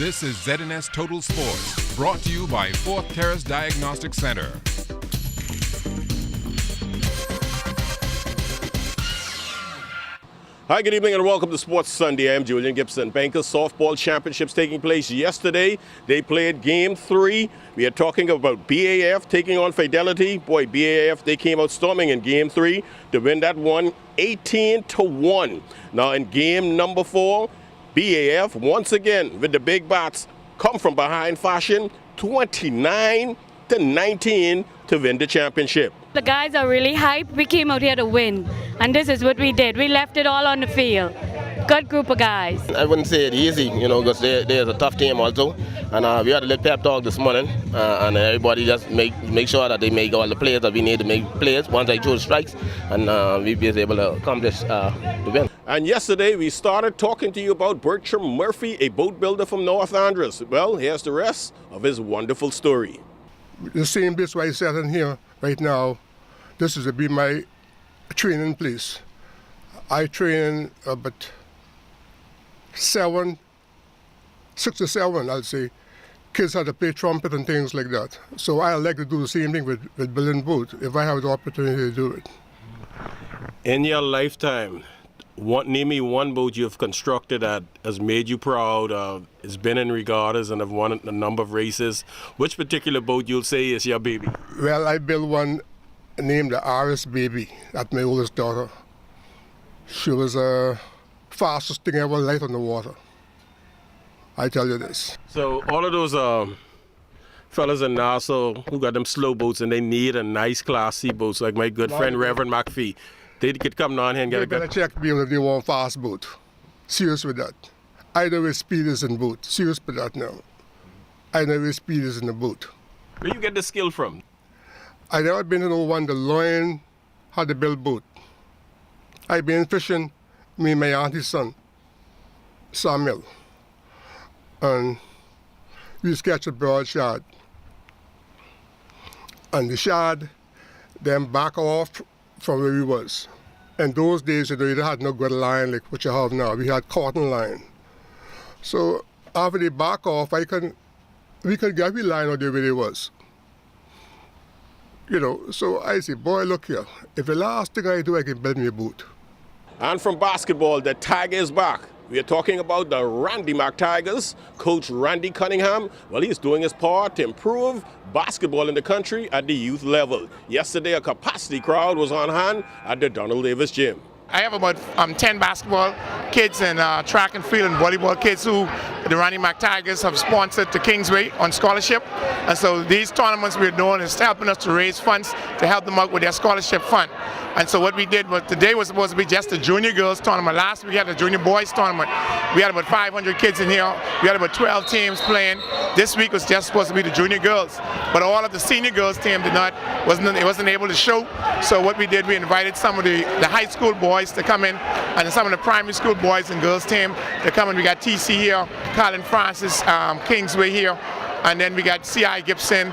This is ZNS Total Sports, brought to you by Fourth Terrace Diagnostic Center. Hi, good evening and welcome to Sports Sunday. I'm Julian Gibson. Bankers Softball Championships taking place yesterday. They played Game 3. We are talking about BAF taking on Fidelity. Boy, BAF, they came out storming in Game 3 to win that one 18-1. Now in Game number 4, BAF, once again, with the big bats, come from behind fashion, 29-19 to win the championship. The guys are really hyped. We came out here to win, and this is what we did. We left it all on the field. Good group of guys. I wouldn't say it easy, because there's a tough team also. And we had a little pep talk this morning, and everybody just make sure that they make all the plays that we need to make plays once I chose strikes, and we be able to accomplish the win. And yesterday we started talking to you about Bertram Murphy, a boat builder from North Andros. Well, here's the rest of his wonderful story. The same place where I sat in here right now, this is to be my training place. I train about 6 to 7, I'll say. Kids have to play trumpet and things like that. So I like to do the same thing with building boat if I have the opportunity to do it. In your lifetime, name me one boat you've constructed that has made you proud, has been in regattas and have won a number of races. Which particular boat you'll say is your baby? Well, I built one named the RS Baby. That's my oldest daughter. She was the fastest thing ever light on the water. I tell you this. So all of those fellas in Nassau who got them slow boats and they need a nice Class C boats, like my good friend Reverend McPhee, they could come down here and get a good... They better check me if they want fast boat. Serious with that. I know where speed is in boat. Serious with that now. I know where speed is in the boat. Where you get the skill from? I never been to no one to learn how to build boat. I been fishing, me and my auntie's son, Samuel. And we used to catch a broad shad. And the shad then back off from where we was. In those days, you had no good line like what you have now. We had cotton line. So after they back off, we could get the line out there where it was. So I say, boy, look here. If the last thing I do, I can build me a boat. And from basketball, the Tiger is back. We are talking about the Randy Mac Tigers. Coach Randy Cunningham, well, he's doing his part to improve basketball in the country at the youth level. Yesterday, a capacity crowd was on hand at the Donald Davis Gym. I have about 10 basketball kids and track and field and volleyball kids who the Randy Mac Tigers have sponsored to Kingsway on scholarship. And so these tournaments we're doing is helping us to raise funds to help them out with their scholarship fund. And so what we did was today was supposed to be just a junior girls tournament. Last week we had a junior boys tournament. We had about 500 kids in here. We had about 12 teams playing. This week was just supposed to be the junior girls. But all of the senior girls team wasn't able to show. So what we did, we invited some of the high school boys to come in, and some of the primary school boys and girls team to come in. We got TC here, Colin Francis, Kingsway here, and then we got C.I. Gibson,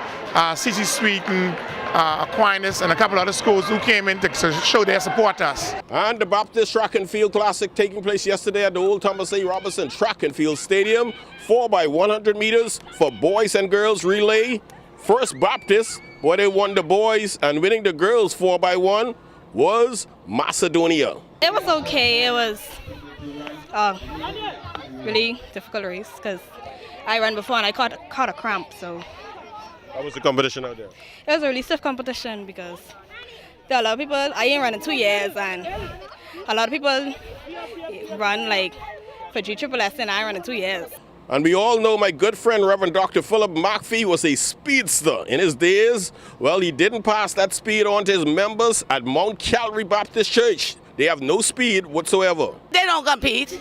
C.C. Sweeten, Aquinas, and a couple other schools who came in to show their support to us. And the Baptist Track and Field Classic taking place yesterday at the old Thomas A. Robinson Track and Field Stadium. 4x100 meters for boys and girls relay. First Baptist, boy, they won the boys, and winning the girls 4x1 was Macedonia. It was okay. It was really difficult race because I ran before and I caught a cramp. So how was the competition out there? it was a really stiff competition because there are a lot of people. I ain't run in 2 years, and a lot of people run like for GSSS, and I ran in 2 years. And we all know my good friend Reverend Dr. Philip McPhee was a speedster in his days. Well, he didn't pass that speed on to his members at Mount Calvary Baptist Church. They have no speed whatsoever. They don't compete.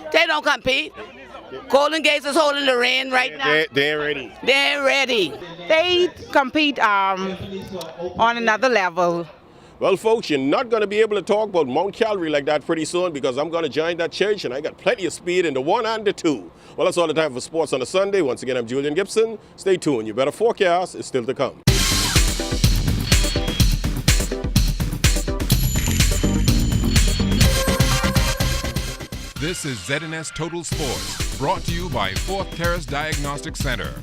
Golden Gates is holding the reign right now. They're ready. They're ready. They compete on another level. Well, folks, you're not going to be able to talk about Mount Calvary like that pretty soon because I'm going to join that church and I got plenty of speed in the 1 and the 2. Well, that's all the time for sports on a Sunday. Once again, I'm Julian Gibson. Stay tuned. You better forecast. It's still to come. This is ZNS Total Sports, brought to you by Fourth Terrace Diagnostic Center.